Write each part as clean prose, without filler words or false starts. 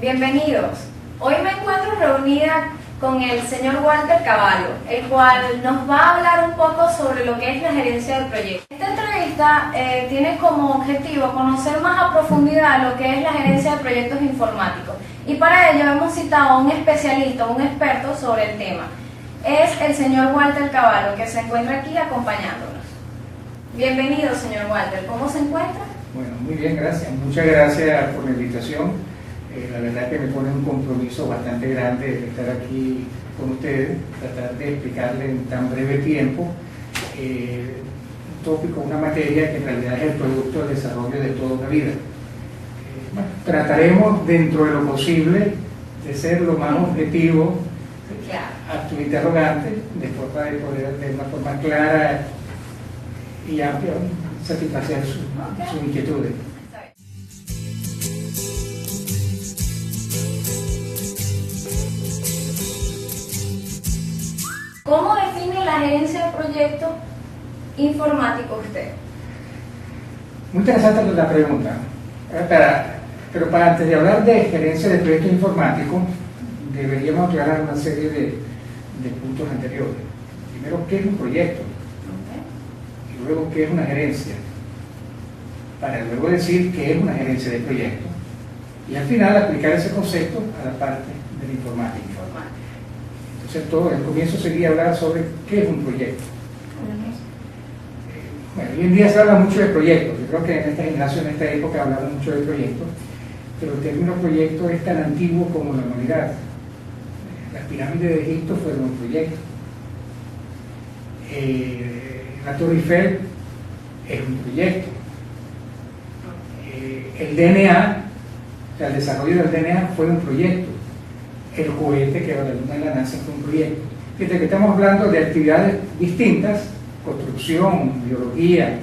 Bienvenidos. Hoy me encuentro reunida con el señor Walter Cavallo, el cual nos va a hablar un poco sobre lo que es la gerencia del proyecto. Esta entrevista tiene como objetivo conocer más a profundidad lo que es la gerencia de proyectos informáticos, y para ello hemos citado a un especialista, un experto sobre el tema. Es el señor Walter Cavallo, que se encuentra aquí acompañándonos. Bienvenido, señor Walter. ¿Cómo se encuentra? Bueno, muy bien, gracias. Muchas gracias por la invitación. La verdad que me pone un compromiso bastante grande de estar aquí con ustedes, tratar de explicarles en tan breve tiempo un tópico, una materia que en realidad es el producto del desarrollo de toda una vida. Bueno, trataremos dentro de lo posible de ser lo más objetivo, acto interrogante, de forma de poder de una forma clara y amplia satisfacer sus inquietudes. ¿Cómo define la gerencia de proyectos informáticos usted? Muy interesante la pregunta. Pero para antes de hablar de gerencia de proyectos informáticos, deberíamos aclarar una serie de puntos anteriores. Primero, ¿qué es un proyecto? Y luego, ¿qué es una gerencia? Para luego decir qué es una gerencia de proyectos. Y al final aplicar ese concepto a la parte de la informática. Entonces, todo el comienzo sería hablar sobre qué es un proyecto. Bueno, hoy en día se habla mucho de proyectos. Yo creo que en esta generación, en esta época, hablamos mucho de proyectos, pero el término proyecto es tan antiguo como la humanidad. Las pirámides de Egipto fueron un proyecto. La Torre Eiffel es un proyecto. El DNA, o sea, el desarrollo del DNA fue un proyecto. El cohete que va a la luna de la NASA fue un proyecto. Fíjate que estamos hablando de actividades distintas: construcción, biología,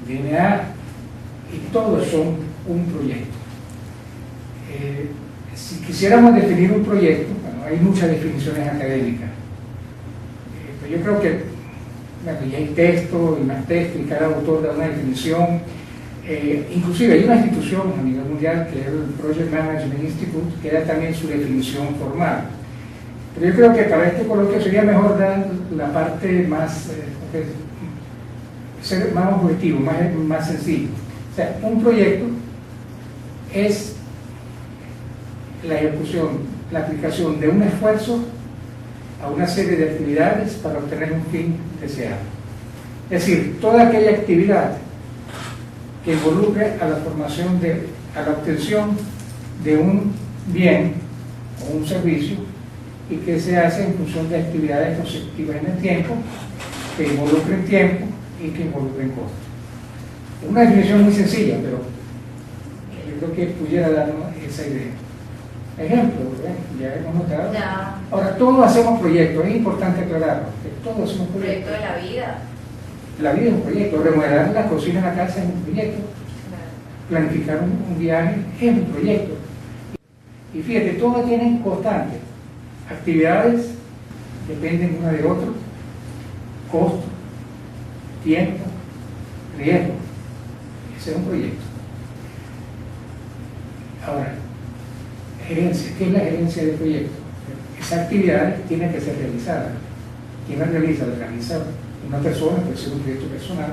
DNA, y todos son un proyecto. Si quisiéramos definir un proyecto, bueno, hay muchas definiciones académicas, pero yo creo que bueno, ya hay texto y más texto, y cada autor da una definición. Inclusive hay una institución a nivel mundial que es el Project Management Institute, que da también su definición formal. Pero yo creo que para este coloquio sería mejor dar la parte más, ser más objetivo, más sencillo. O sea, un proyecto es la ejecución, la aplicación de un esfuerzo a una serie de actividades para obtener un fin deseado. Es decir, toda aquella actividad que involucre a la formación a la obtención de un bien o un servicio, y que se hace en función de actividades consecutivas en el tiempo, que involucren tiempo y que involucren costos. Es una definición muy sencilla, pero yo creo que pudiera darnos esa idea. Ejemplo, ya hemos notado. Ya. Ahora, todos hacemos proyectos, es importante aclararlo, que todos hacemos proyectos. Proyecto de la vida. La vida es un proyecto, remodelar la cocina en la casa es un proyecto, planificar un viaje es un proyecto. Y fíjate, todas tienen constantes. Actividades dependen una de otra, costo, tiempo, riesgo. Ese es un proyecto. Ahora, gerencia. ¿Qué es la gerencia de proyectos? Esa actividad tiene que ser realizada. ¿Quién la realiza? La realiza una persona, puede ser un proyecto personal,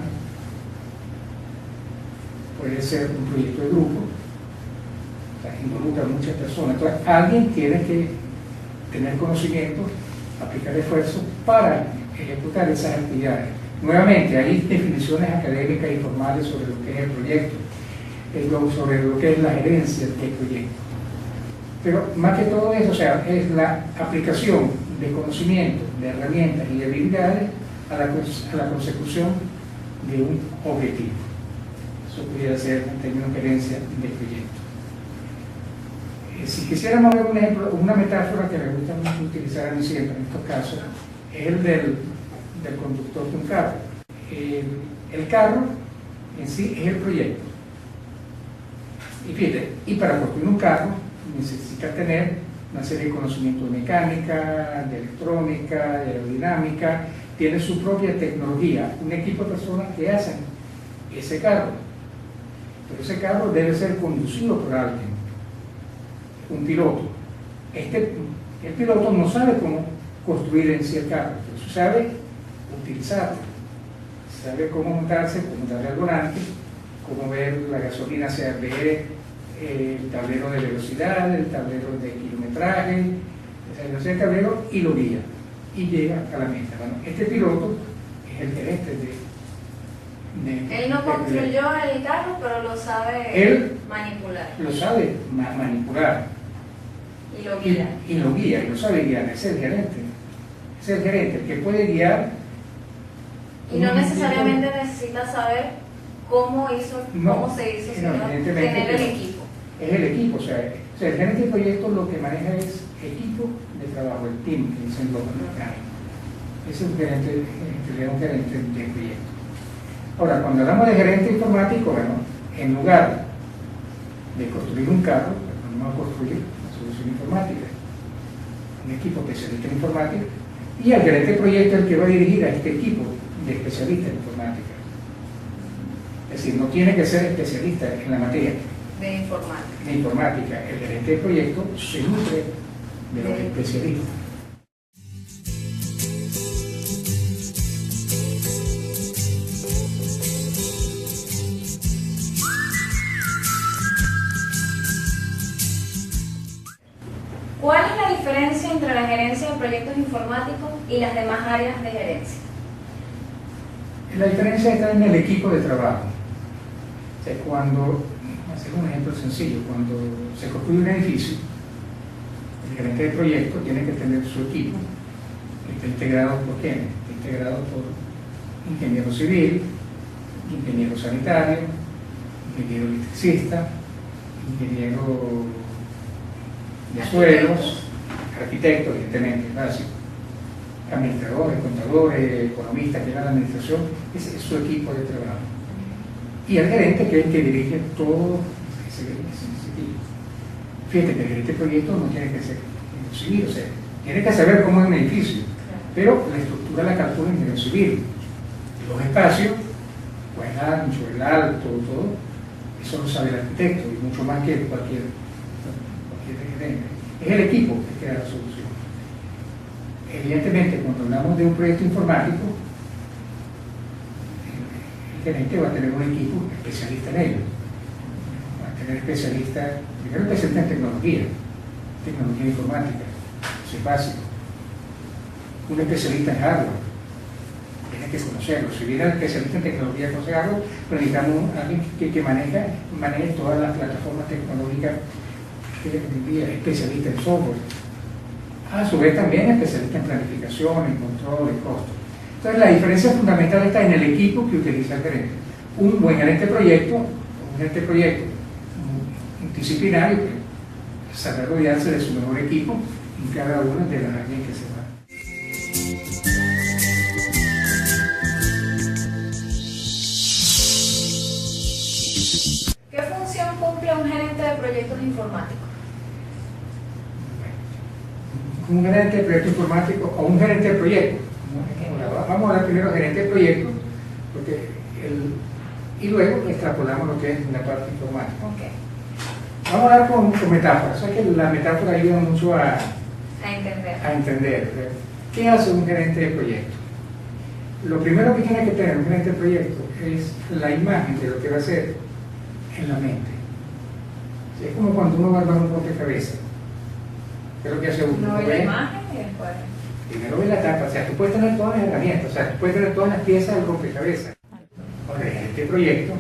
puede ser un proyecto de grupo, o sea, involucra a muchas personas. Entonces, alguien tiene que tener conocimiento, aplicar esfuerzos para ejecutar esas actividades. Nuevamente, hay definiciones académicas y formales sobre lo que es el proyecto, sobre lo que es la gerencia del proyecto. Pero más que todo eso, o sea, es la aplicación de conocimientos, de herramientas y de habilidades a la consecución de un objetivo. Eso pudiera ser en términos de gerencia de proyecto. Si quisiéramos ver un ejemplo, una metáfora que me gusta mucho utilizar a mí siempre en estos casos, es el del conductor de un carro. El carro en sí es el proyecto. Y fíjate, y para construir un carro necesita tener una serie de conocimientos de mecánica, de electrónica, de aerodinámica, tiene su propia tecnología, un equipo de personas que hacen ese carro. Pero ese carro debe ser conducido por alguien. un piloto. El piloto no sabe cómo construir en sí el carro, pero sabe utilizarlo, sabe cómo montarse, cómo darle al volante, cómo ver la gasolina, o sea, ver el tablero de velocidad, el tablero de kilometraje, el tablero y lo guía y llega a la meta. Bueno, este piloto es el gerente él no construyó el carro, pero lo sabe manipular. Lo sabe manipular. Y lo guía. Y lo guía, y lo sabe guiar, es el gerente. Es el gerente el que puede guiar. Y no necesariamente necesita saber cómo se hizo, sino tener el equipo. Es el equipo, o sea, el gerente de proyecto lo que maneja es equipo de trabajo, el team, que dicen los americanos. Ese es un gerente de proyecto. Ahora, cuando hablamos de gerente informático, bueno, en lugar de construir un carro, vamos a construir una solución informática, un equipo especialista en informática, y el gerente de proyecto es el que va a dirigir a este equipo de especialistas en informática. Es decir, no tiene que ser especialista en la materia de informática. El gerente de proyecto se nutre de los especialistas. ¿Cuál es la diferencia entre la gerencia de proyectos informáticos y las demás áreas de gerencia? La diferencia está en el equipo de trabajo. O sea, cuando, hacemos un ejemplo sencillo, cuando se construye un edificio, el gerente de proyecto tiene que tener su equipo, que está integrado por quién, está integrado por ingeniero civil, ingeniero sanitario, ingeniero electricista, ingeniero de suelos, arquitectos, evidentemente, básico, administradores, contadores, economistas que dan la administración, ese es su equipo de trabajo. Y el gerente, que es el que dirige todo ese equipo. Fíjate que el gerente de proyecto no tiene que ser civil, o sea, tiene que saber cómo es un edificio, pero la estructura la calcula en ingeniero civil. Los espacios, pues el ancho, el alto, todo, eso lo sabe el arquitecto, y mucho más que cualquier gerente. Es el equipo que crea la solución. Evidentemente, cuando hablamos de un proyecto informático, el gerente va a tener un equipo especialista en ello. Va a tener especialistas, primero especialistas en tecnología informática, eso es básico. Un especialista en hardware, tiene que conocerlo. Si viene el especialista en tecnología de hardware, pues necesitamos a alguien que maneje todas las plataformas tecnológicas, que es especialista en software. A su vez también especialista en planificación, en control, en costo. Entonces la diferencia fundamental está en el equipo que utiliza el gerente. Un buen gerente de proyecto, un gerente de proyecto multidisciplinario que sabe rodearse de su mejor equipo en cada una de las áreas que se va. ¿Qué función cumple un gerente de proyectos informáticos? Un gerente de proyecto informático o un gerente de proyecto. Vamos a hablar primero gerente de proyecto, y luego extrapolamos lo que es la parte informática. Okay. Vamos a hablar con metáforas. Que la metáfora ayuda mucho a entender. ¿Qué hace un gerente de proyecto? Lo primero que tiene que tener un gerente de proyecto es la imagen de lo que va a hacer en la mente. Es como cuando uno va a armar un rompecabezas. ¿Qué es lo que hace uno? No ve la imagen y después. Primero ve la tapa, o sea, tú puedes tener todas las herramientas, o sea, tú puedes tener todas las piezas del rompecabezas. Ahora, el gerente de proyecto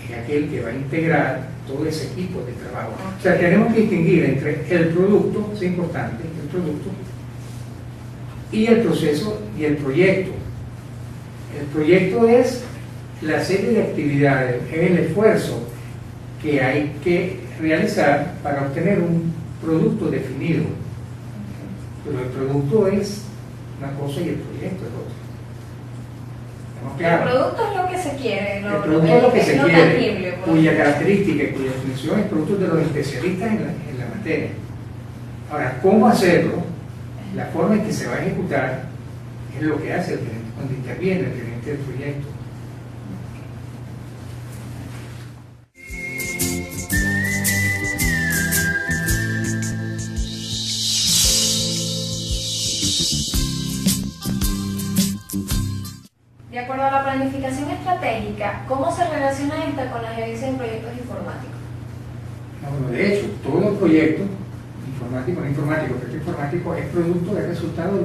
es aquel que va a integrar todo ese equipo de trabajo. O sea, tenemos que distinguir entre el producto, es importante, el producto, y el proceso y el proyecto. El proyecto es la serie de actividades, es el esfuerzo que hay que realizar para obtener un producto definido. Pero el producto es una cosa y el proyecto es otra. ¿Estamos claros? El producto es lo que se quiere, el producto es lo que se quiere, tangible, cuya característica y cuya definición es producto de los especialistas en la materia. Ahora, ¿cómo hacerlo? La forma en que se va a ejecutar es lo que hace el gerente cuando interviene el gerente del proyecto. acuerdo a la planificación estratégica, ¿cómo se relaciona esta con la gerencia de proyectos informáticos? Bueno, de hecho, todo proyecto informático es producto del resultado de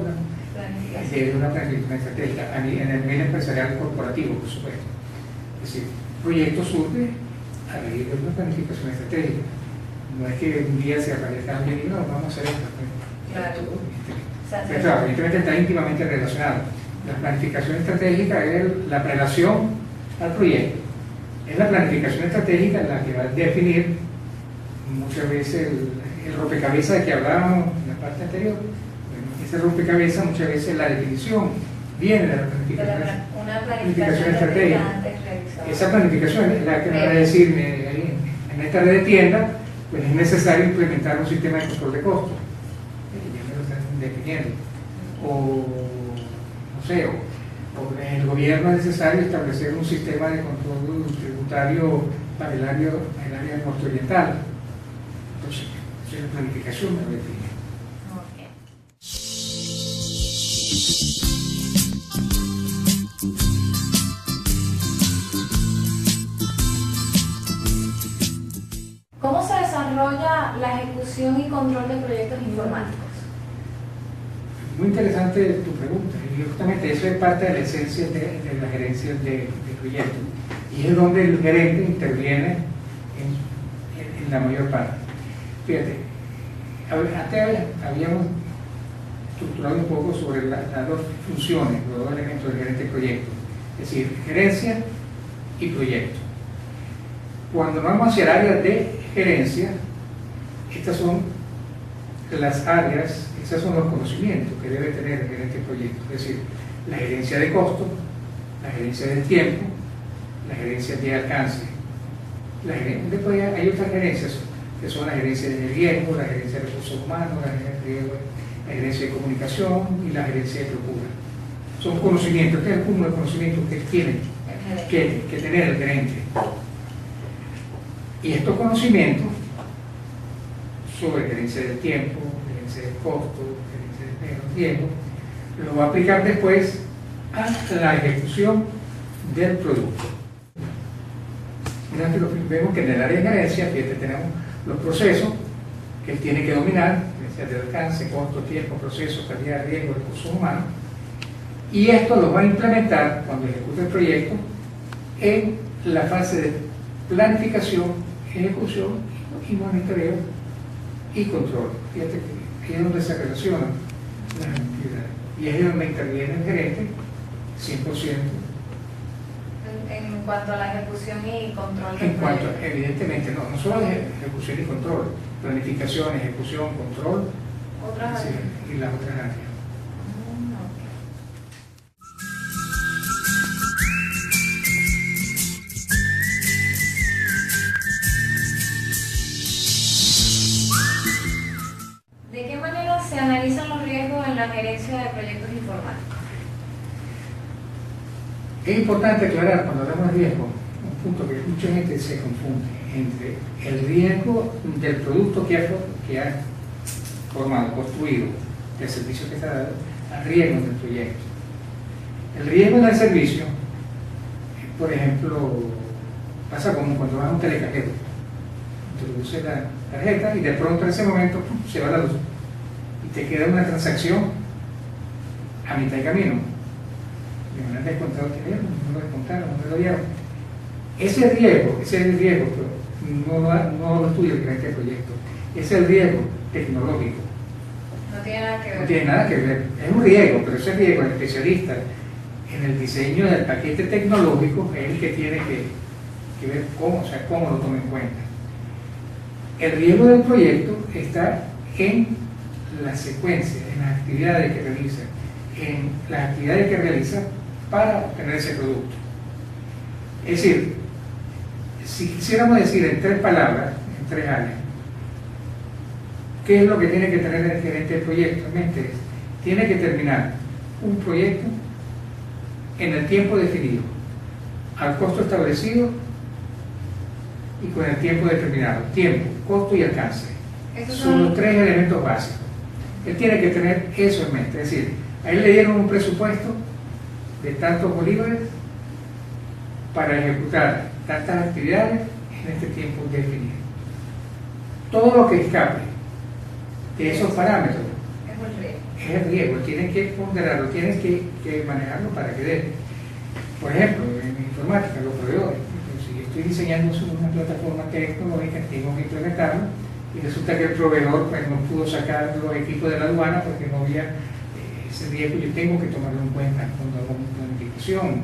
una planificación estratégica en el nivel empresarial corporativo, por supuesto. Es decir, el proyecto surge a raíz de una planificación estratégica. No es que un día se aparezca alguien y no, vamos a hacer esto. Claro. Claro, evidentemente está íntimamente relacionado. La planificación estratégica es la prelación al proyecto. Es la planificación estratégica la que va a definir muchas veces el rompecabezas de que hablábamos en la parte anterior. Ese rompecabezas muchas veces la definición viene de la planificación estratégica. Esa planificación es la que me va a decir en esta red de tienda, pues es necesario implementar un sistema de control de costos. Ya me lo están definiendo. O no sé, o en el gobierno es necesario establecer un sistema de control tributario para el área norte-oriental. Entonces, esa es la planificación me lo define. ¿Cómo se desarrolla la ejecución y control de proyectos informáticos? Muy interesante tu pregunta, y justamente eso es parte de la esencia de la gerencia de proyectos, y es donde el gerente interviene en la mayor parte. Fíjate, antes habíamos estructurado un poco sobre las dos funciones, los dos elementos del gerente de proyecto, es decir, gerencia y proyecto. Cuando vamos hacia el área de gerencia, estas son las áreas, esos son los conocimientos que debe tener el gerente de proyecto, es decir, la gerencia de costo, la gerencia del tiempo, la gerencia de alcance. Después hay otras gerencias que son la gerencia de riesgo, la gerencia de recursos humanos, la gerencia de comunicación y la gerencia de procura. Son conocimientos, este es el cúmulo de conocimientos que tiene que tener el gerente. Y estos conocimientos sobre gerencia del tiempo, gerencia del costo, gerencia del riesgo, lo va a aplicar después a la ejecución del producto. Vemos que en el área de gerencia tenemos los procesos que él tiene que dominar, gerencia de alcance, costo, tiempo, procesos, calidad, riesgo, recursos humanos, y esto lo va a implementar cuando ejecute el proyecto en la fase de planificación, ejecución y monitoreo y control. Fíjate que es donde se relacionan las actividades. Y es donde interviene el gerente 100%. En cuanto a la ejecución y control del En cuanto, proyecto. evidentemente, no solo ejecución y control, planificación, ejecución, control, Otras áreas. y las otras áreas. ¿De qué manera se analizan los riesgos en la gerencia de proyectos informáticos? Es importante aclarar cuando hablamos de riesgo, un punto que mucha gente se confunde entre el riesgo del producto que ha formado, construido, del servicio que está dado, al riesgo del proyecto. El riesgo del servicio, por ejemplo, pasa como cuando vas a un telecajero. Introduce la tarjeta y de pronto en ese momento se va la luz y te queda una transacción a mitad de camino. Me han descontado que no lo descontaron, no me lo dieron. Ese es el riesgo, pero no lo estudia el gerente de proyecto. Es el riesgo tecnológico. No tiene nada que ver. No tiene nada que ver. Es un riesgo, pero ese riesgo, el especialista en el diseño del paquete tecnológico es el que tiene que ver cómo lo toma en cuenta. El riesgo del proyecto está en la secuencia, en las actividades que realiza, para obtener ese producto. Es decir, si quisiéramos decir en tres palabras, en tres áreas, ¿qué es lo que tiene que tener el gerente de proyecto en mente? Tiene que terminar un proyecto en el tiempo definido, al costo establecido y con el tiempo determinado. Tiempo, costo y alcance. Son los tres elementos básicos. Él tiene que tener eso en mente. Es decir, a él le dieron un presupuesto de tantos bolívares para ejecutar tantas actividades en este tiempo definido. Todo lo que escape de esos parámetros es el riesgo, tienen que ponderarlo, tienen que manejarlo para que dé. Por ejemplo, en informática, los proveedores, si estoy diseñando una plataforma tecnológica, tengo que implementarlo, y resulta que el proveedor pues, no pudo sacar los equipos de la aduana porque no había ese riesgo, yo tengo que tomarlo en cuenta cuando hago mi planificación.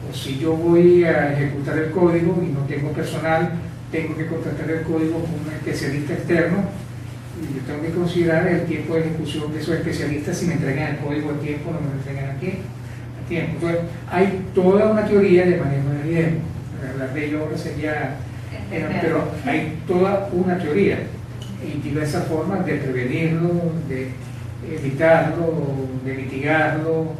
O si yo voy a ejecutar el código y no tengo personal, tengo que contratar el código con un especialista externo, y yo tengo que considerar el tiempo de ejecución de esos especialistas, si me entregan el código a tiempo o no me lo entregan a tiempo. Entonces, hay toda una teoría de manejo de riesgo. Hablar de ello ahora sería, pero hay toda una teoría y diversas formas de prevenirlo, de evitarlo, de mitigarlo.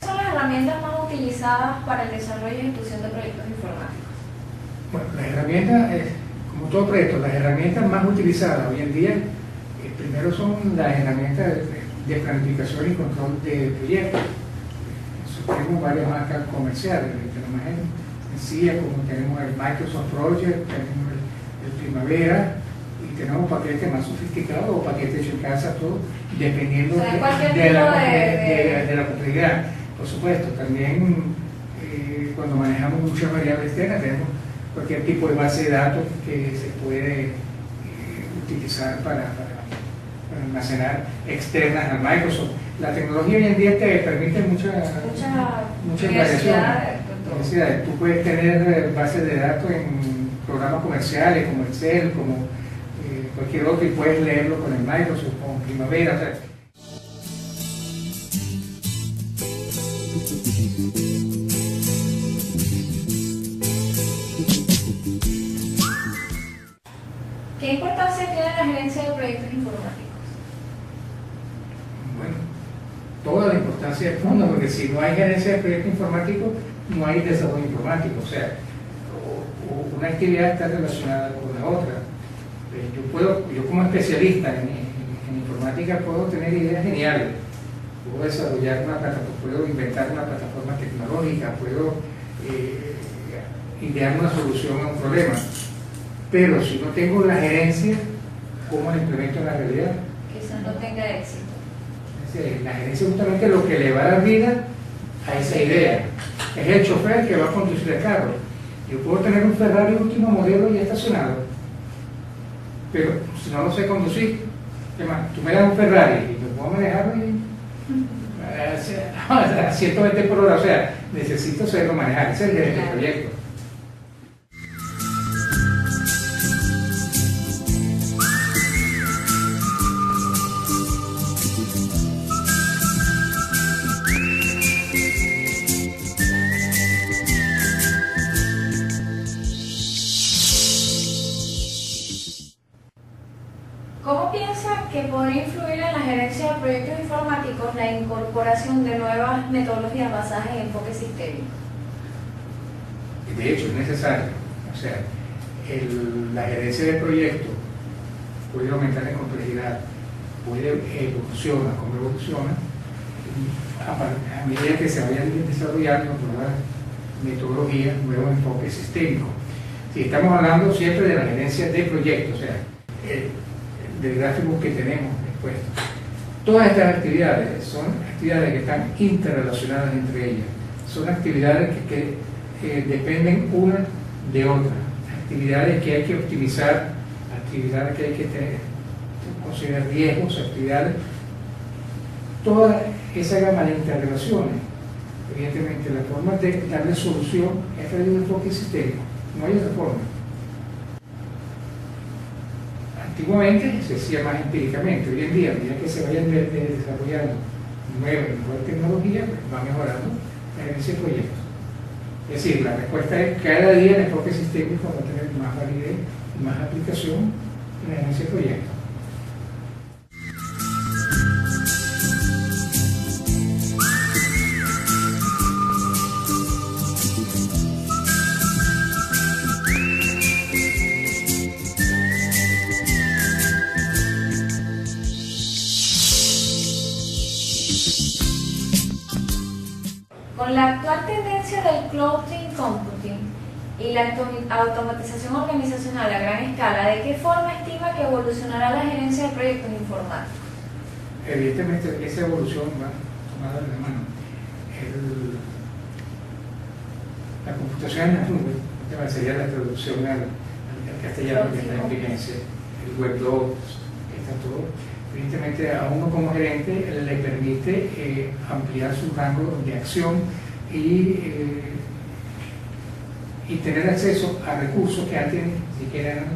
¿Cuáles son las herramientas más utilizadas para el desarrollo y ejecución de proyectos informáticos? Bueno, las herramientas, como todo proyecto, las herramientas más utilizadas hoy en día, primero son las herramientas de planificación y control de proyectos. Tenemos varias marcas comerciales, tenemos en CIA, como tenemos el Microsoft Project, tenemos el Primavera, y tenemos paquetes más sofisticados o paquetes hechos en casa, todo, dependiendo de la complejidad. Por supuesto, también cuando manejamos muchas variables externas, tenemos cualquier tipo de base de datos que se puede utilizar para almacenar externas al Microsoft. La tecnología hoy en día te permite muchas variaciones. Tú puedes tener bases de datos en programas comerciales como Excel, como cualquier otro, y puedes leerlo con el Microsoft, con Primavera. O sea, ¿qué importancia tiene la gerencia de proyectos informáticos? Bueno, toda la importancia del mundo, porque si no hay gerencia de proyectos informáticos, no hay desarrollo informático. O sea, una actividad está relacionada con la otra. Yo como especialista en informática puedo tener ideas geniales, puedo desarrollar una plataforma, puedo inventar una plataforma tecnológica, puedo idear una solución a un problema. Pero si no tengo la gerencia, ¿cómo la implemento en la realidad? Quizás no tenga éxito. La gerencia es justamente lo que le va a dar vida a esa idea. Es el chofer que va a conducir el carro. Yo puedo tener un Ferrari último modelo ya estacionado, pero si no lo sé conducir, ¿qué más? Tú me das un Ferrari y me puedo manejarlo a 120 por hora, o sea, necesito saberlo manejar. Ese es el gerente del proyecto. ¿Cómo piensa que podría influir en la gerencia de proyectos informáticos la incorporación de nuevas metodologías basadas en enfoque sistémico? De hecho, es necesario. O sea, la gerencia de proyectos puede aumentar en complejidad, puede evolucionar, como evoluciona, a medida que se vayan desarrollando nuevas metodologías, nuevos enfoques sistémicos. Si estamos hablando siempre de la gerencia de proyectos, o sea, del gráfico que tenemos expuesto. Todas estas actividades son actividades que están interrelacionadas entre ellas. Son actividades que dependen una de otra. Actividades que hay que optimizar, actividades que hay que considerar riesgos, actividades. Toda esa gama de interrelaciones, evidentemente la forma de darle solución es a través de un enfoque sistémico. No hay otra forma. Antiguamente se hacía más empíricamente, hoy en día, a medida que se vayan desarrollando nueva y mejor tecnología, pues va mejorando la gerencia de proyectos. Es decir, la respuesta es cada día el enfoque sistémico va a tener más validez y más aplicación en la gerencia de proyectos. Con la actual tendencia del cloud computing y la automatización organizacional a gran escala, ¿de qué forma estima que evolucionará la gerencia de proyectos informáticos? Evidentemente, esa evolución va tomada de la mano. La computación en la nube, sería la traducción al castellano que está en vigencia, el web 2, que está todo. Evidentemente, a uno como gerente le permite ampliar su rango de acción y tener acceso a recursos que antes ni siquiera eran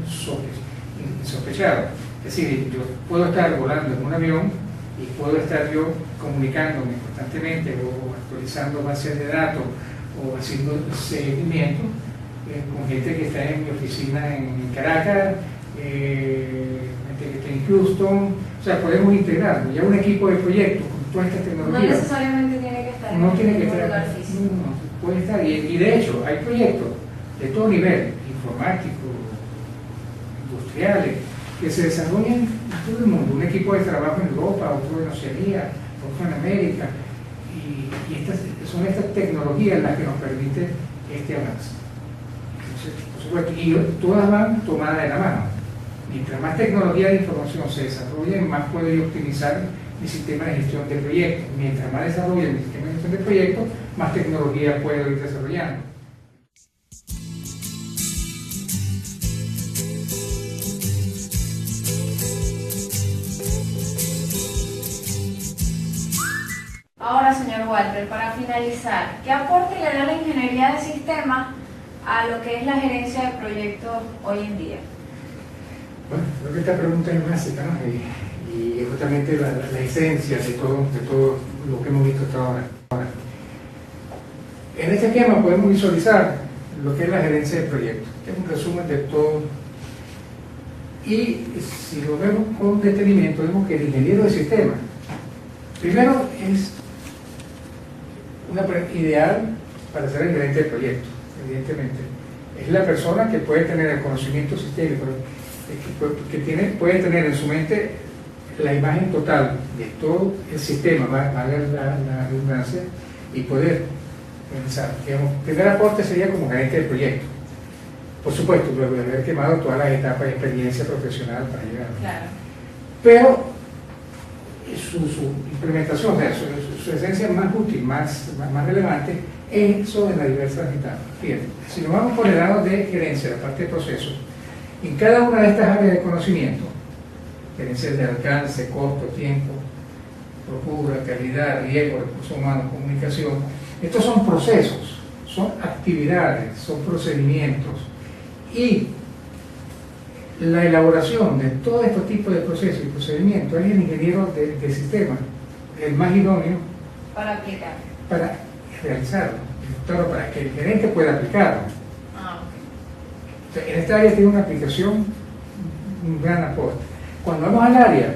insospechados. Es decir, yo puedo estar volando en un avión y puedo estar yo comunicándome constantemente o actualizando bases de datos o haciendo seguimiento con gente que está en mi oficina en Caracas, gente que está en Houston. O sea, podemos integrarlo. Ya un equipo de proyectos con todas estas tecnologías. No necesariamente tiene que estar no tiene que en un estar, lugar físico. No, puede estar. Y de hecho, hay proyectos de todo nivel, informáticos, industriales, que se desarrollan en todo el mundo. Un equipo de trabajo en Europa, otro en Oceanía, otro en América. Y son estas tecnologías las que nos permiten este avance. Entonces, por supuesto, y todas van tomadas de la mano. Mientras más tecnología de información se desarrolle, más puedo yo optimizar mi sistema de gestión de proyectos. Mientras más desarrolle mi sistema de gestión de proyectos, más tecnología puedo ir desarrollando. Ahora, señor Walter, para finalizar, ¿qué aporte le da la ingeniería de sistemas a lo que es la gerencia de proyectos hoy en día? Bueno, creo que esta pregunta es básica, ¿no? Y es justamente la esencia de todo lo que hemos visto hasta ahora. En este esquema podemos visualizar lo que es la gerencia de proyectos, que es un resumen de todo. Y si lo vemos con detenimiento, vemos que el ingeniero de sistemas, primero es una ideal para ser el gerente de proyectos, evidentemente. Es la persona que puede tener el conocimiento sistémico, puede tener en su mente la imagen total de todo el sistema, valga la redundancia, y poder pensar. Digamos, el primer aporte sería como gerente de proyecto. Por supuesto, luego de haber quemado todas las etapas de experiencia profesional para llegar. Claro. Pero su implementación, o sea, su esencia más útil, más relevante, es sobre las diversas etapas. Fíjate, si nos vamos por el lado de gerencia, la parte de procesos, en cada una de estas áreas de conocimiento, gerencia de alcance, costo, tiempo, procura, calidad, riesgo, recursos humanos, comunicación, estos son procesos, son actividades, son procedimientos, y la elaboración de todo este tipo de procesos y procedimientos es el ingeniero de sistema, el más idóneo Para aplicar. para realizarlo, claro, para que el gerente pueda aplicarlo. O sea, en esta área tiene una aplicación, un gran aporte. Cuando vamos al área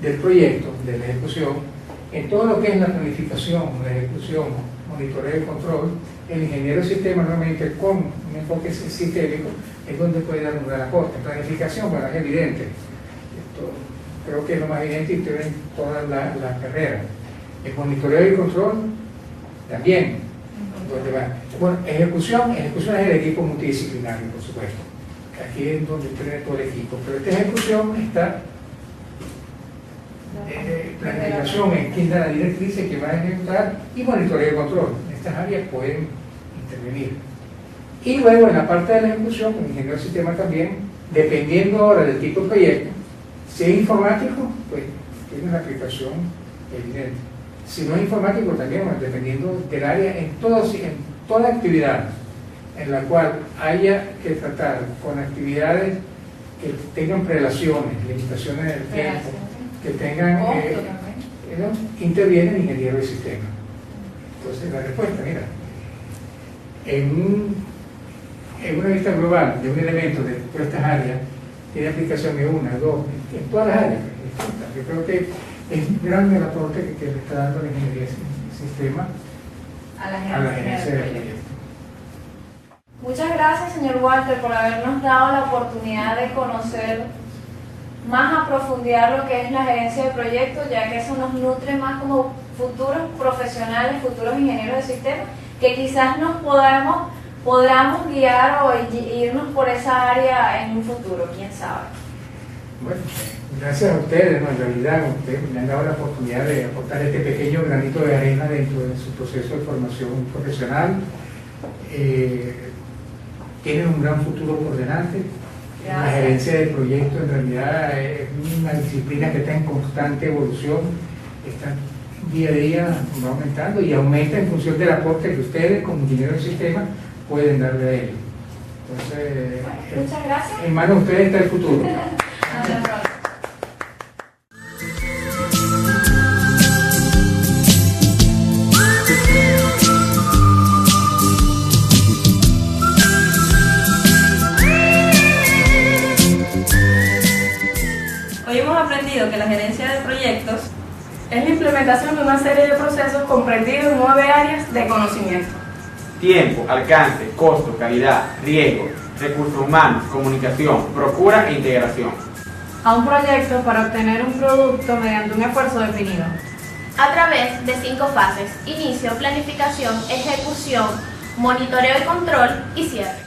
del proyecto, de la ejecución, en todo lo que es la planificación, la ejecución, monitoreo y control, el ingeniero de sistema nuevamente con un enfoque sistémico es donde puede dar un gran aporte. Planificación, bueno, es evidente. Esto creo que es lo más evidente y tiene en toda la carrera. El monitoreo y control también. ¿Dónde va? Bueno, ejecución es el equipo multidisciplinario, por supuesto. Aquí es donde tiene todo el equipo. Pero esta ejecución está planificación es quien da la directriz que va a ejecutar y monitoreo y control. Estas áreas pueden intervenir. Y luego en la parte de la ejecución, el ingeniero del sistema también, dependiendo ahora del tipo de proyecto, si es informático, pues tiene una aplicación evidente. Si no es informático también, bueno, dependiendo del área, en toda actividad en la cual haya que tratar con actividades que tengan prelaciones, limitaciones del tiempo, que tengan, interviene el ingeniero del sistema. Entonces la respuesta, mira, en una vista global de un elemento de todas estas áreas, tiene aplicación en una, dos, en todas las áreas. Yo creo que es grande el aporte que le está dando la ingeniería del sistema a la gerencia del proyecto. Muchas gracias, señor Walter, por habernos dado la oportunidad de conocer más a profundizar lo que es la gerencia de proyectos, ya que eso nos nutre más como futuros profesionales, futuros ingenieros de sistemas, que quizás nos podamos guiar o irnos por esa área en un futuro, quién sabe. Bueno, gracias a ustedes, ¿no? En realidad ustedes me han dado la oportunidad de aportar este pequeño granito de arena dentro de su proceso de formación profesional. Tienen un gran futuro por delante. Gracias. La gerencia de proyectos en realidad es una disciplina que está en constante evolución, está día a día, va aumentando y aumenta en función del aporte que ustedes como ingenieros de sistema pueden darle a ello. Entonces, Bueno, muchas gracias. en manos de ustedes está el futuro. Hasta pronto. Hoy hemos aprendido que la gerencia de proyectos Es la implementación de una serie de procesos comprendidos en 9 áreas de conocimiento. Tiempo, alcance, costo, calidad, riesgo, recursos humanos, comunicación, procura e integración. A un proyecto para obtener un producto mediante un esfuerzo definido. A través de 5 fases: inicio, planificación, ejecución, monitoreo y control y cierre.